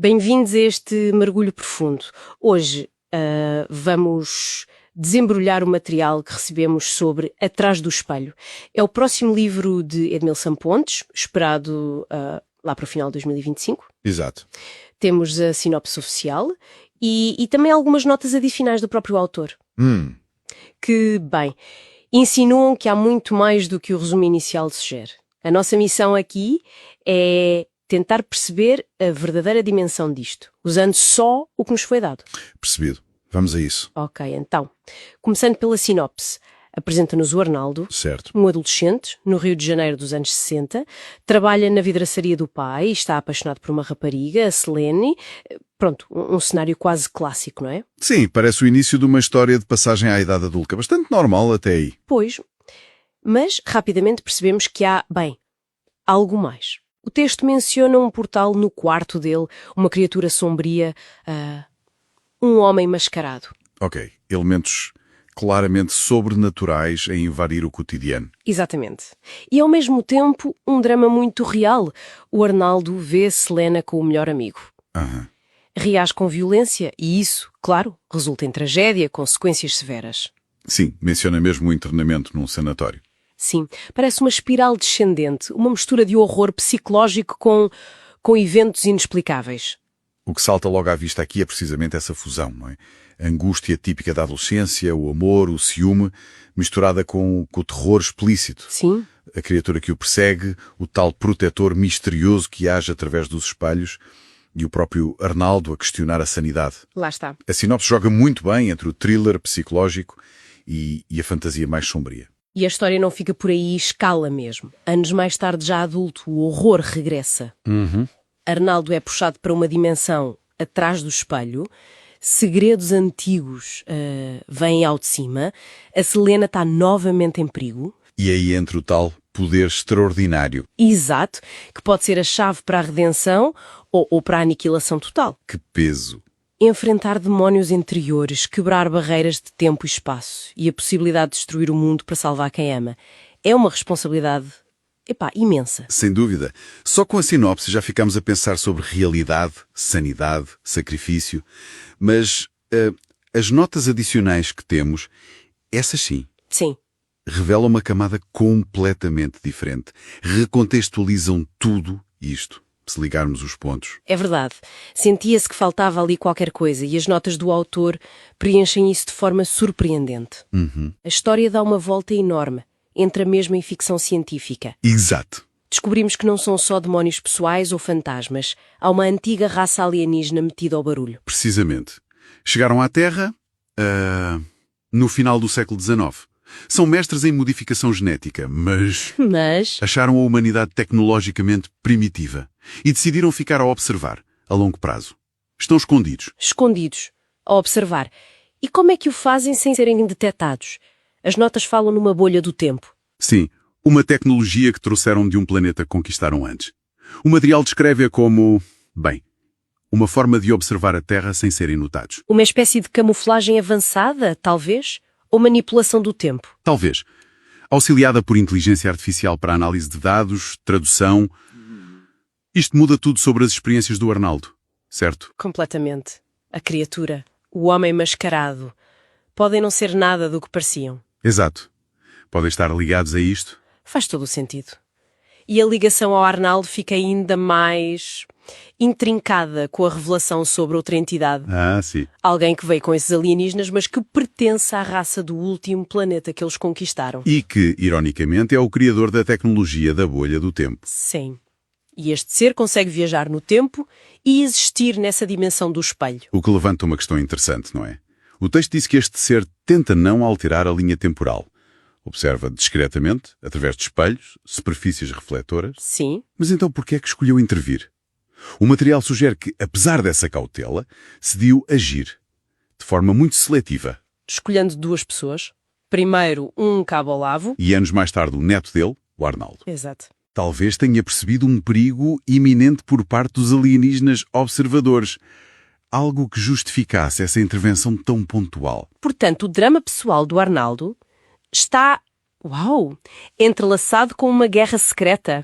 Bem-vindos a este mergulho profundo. Hoje vamos desembrulhar o material que recebemos sobre Atrás do Espelho. É o próximo livro de Edmilson Pontes, esperado lá para o final de 2025. Exato. Temos a sinopse oficial e também algumas notas adicionais do próprio autor. Que, bem, insinuam que há muito mais do que o resumo inicial sugere. A nossa missão aqui é tentar perceber a verdadeira dimensão disto, usando só o que nos foi dado. Percebido. Vamos a isso. Ok, então, começando pela sinopse, apresenta-nos o Arnaldo, Certo. um adolescente, no Rio de Janeiro dos anos 60, trabalha na vidraçaria do pai e está apaixonado por uma rapariga, a Selene. Pronto, um cenário quase clássico, não é? Sim, parece o início de uma história de passagem à idade adulta, bastante normal até aí. Pois, mas rapidamente percebemos que há, bem, algo mais. O texto menciona um portal no quarto dele, uma criatura sombria, um homem mascarado. Ok, elementos claramente sobrenaturais a invadir o cotidiano. Exatamente. E ao mesmo tempo, um drama muito real. O Arnaldo vê Selena com o melhor amigo. Aham. Reage com violência e isso, claro, resulta em tragédia, consequências severas. Sim, menciona mesmo o internamento num sanatório. Sim, parece uma espiral descendente, uma mistura de horror psicológico com eventos inexplicáveis. O que salta logo à vista aqui é precisamente essa fusão, não é? A angústia típica da adolescência, o amor, o ciúme, misturada com o terror explícito. Sim. A criatura que o persegue, o tal protetor misterioso que age através dos espelhos e o próprio Arnaldo a questionar a sanidade. Lá está. A sinopse joga muito bem entre o thriller psicológico e a fantasia mais sombria. E a história não fica por aí, escala mesmo. Anos mais tarde, já adulto, o horror regressa. Arnaldo é puxado para uma dimensão atrás do espelho, segredos antigos vêm ao de cima, a Selena está novamente em perigo. E aí entra o tal poder extraordinário. Exato, que pode ser a chave para a redenção ou para a aniquilação total. Que peso! Enfrentar demónios interiores, quebrar barreiras de tempo e espaço e a possibilidade de destruir o mundo para salvar quem ama. É uma responsabilidade, imensa. Sem dúvida. Só com a sinopse já ficamos a pensar sobre realidade, sanidade, sacrifício. Mas as notas adicionais que temos, essas sim, Sim. revelam uma camada completamente diferente. Recontextualizam tudo isto, se ligarmos os pontos. É verdade. Sentia-se que faltava ali qualquer coisa e as notas do autor preenchem isso de forma surpreendente. A história dá uma volta enorme, entra mesmo em ficção científica. Exato. Descobrimos que não são só demónios pessoais ou fantasmas. Há uma antiga raça alienígena metida ao barulho. Precisamente. Chegaram à Terra no final do século XIX. São mestres em modificação genética, mas acharam a humanidade tecnologicamente primitiva e decidiram ficar a observar, a longo prazo. Estão escondidos. Escondidos, a observar. E como é que o fazem sem serem detectados? As notas falam numa bolha do tempo. Sim, uma tecnologia que trouxeram de um planeta que conquistaram antes. O material descreve-a como, uma forma de observar a Terra sem serem notados. Uma espécie de camuflagem avançada, talvez? Ou manipulação do tempo? Talvez. Auxiliada por inteligência artificial para análise de dados, tradução. Isto muda tudo sobre as experiências do Arnaldo, certo? Completamente. A criatura, o homem mascarado, podem não ser nada do que pareciam. Exato. Podem estar ligados a isto. Faz todo o sentido. E a ligação ao Arnaldo fica ainda mais intrincada com a revelação sobre outra entidade. Sim. Alguém que veio com esses alienígenas, mas que pertence à raça do último planeta que eles conquistaram. E que, ironicamente, é o criador da tecnologia da bolha do tempo. Sim. E este ser consegue viajar no tempo e existir nessa dimensão do espelho. O que levanta uma questão interessante, não é? O texto diz que este ser tenta não alterar a linha temporal. Observa discretamente, através de espelhos, superfícies refletoras. Sim. Mas então por que é que escolheu intervir? O material sugere que, apesar dessa cautela, decidiu agir, de forma muito seletiva. Escolhendo duas pessoas. Primeiro, um cabo ao lavo. E anos mais tarde, o neto dele, o Arnaldo. Exato. Talvez tenha percebido um perigo iminente por parte dos alienígenas observadores. Algo que justificasse essa intervenção tão pontual. Portanto, o drama pessoal do Arnaldo está, entrelaçado com uma guerra secreta,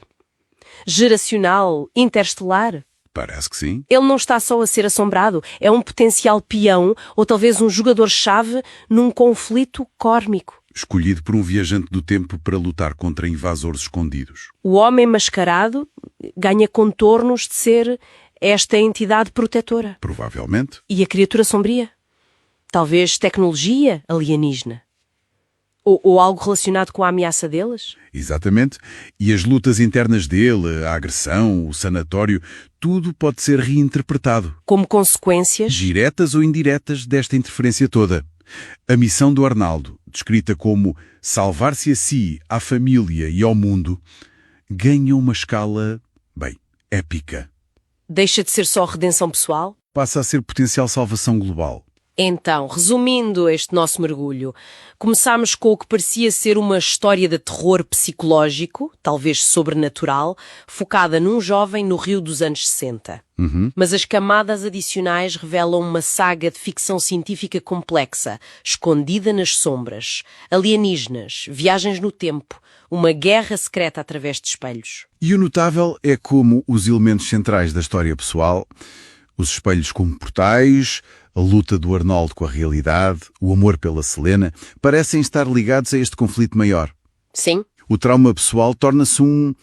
geracional, interestelar. Parece que sim. Ele não está só a ser assombrado, é um potencial peão ou talvez um jogador-chave num conflito kórmico. Escolhido por um viajante do tempo para lutar contra invasores escondidos. O homem mascarado ganha contornos de ser esta entidade protetora. Provavelmente. E a criatura sombria? Talvez tecnologia alienígena? Ou algo relacionado com a ameaça deles? Exatamente. E as lutas internas dele, a agressão, o sanatório, tudo pode ser reinterpretado. Como consequências? Diretas ou indiretas desta interferência toda. A missão do Arnaldo, descrita como salvar-se a si, à família e ao mundo, ganha uma escala, bem, épica. Deixa de ser só redenção pessoal? Passa a ser potencial salvação global. Então, resumindo este nosso mergulho, começámos com o que parecia ser uma história de terror psicológico, talvez sobrenatural, focada num jovem no Rio dos anos 60. Mas as camadas adicionais revelam uma saga de ficção científica complexa, escondida nas sombras, alienígenas, viagens no tempo, uma guerra secreta através de espelhos. E o notável é como os elementos centrais da história pessoal, os espelhos como portais, a luta do Arnaldo com a realidade, o amor pela Selena, parecem estar ligados a este conflito maior. Sim. O trauma pessoal torna-se um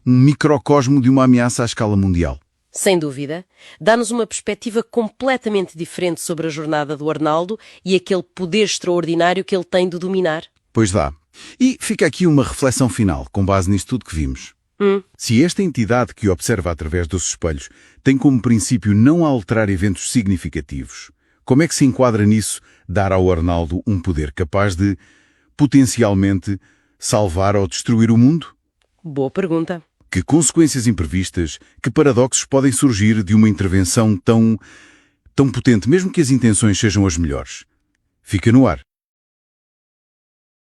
microcosmo de uma ameaça à escala mundial. Sem dúvida. Dá-nos uma perspectiva completamente diferente sobre a jornada do Arnaldo e aquele poder extraordinário que ele tem de dominar. Pois dá. E fica aqui uma reflexão final, com base nisto tudo que vimos. Se esta entidade que observa através dos espelhos tem como princípio não alterar eventos significativos, como é que se enquadra nisso dar ao Arnaldo um poder capaz de, potencialmente, salvar ou destruir o mundo? Boa pergunta. Que consequências imprevistas, que paradoxos podem surgir de uma intervenção tão potente, mesmo que as intenções sejam as melhores? Fica no ar.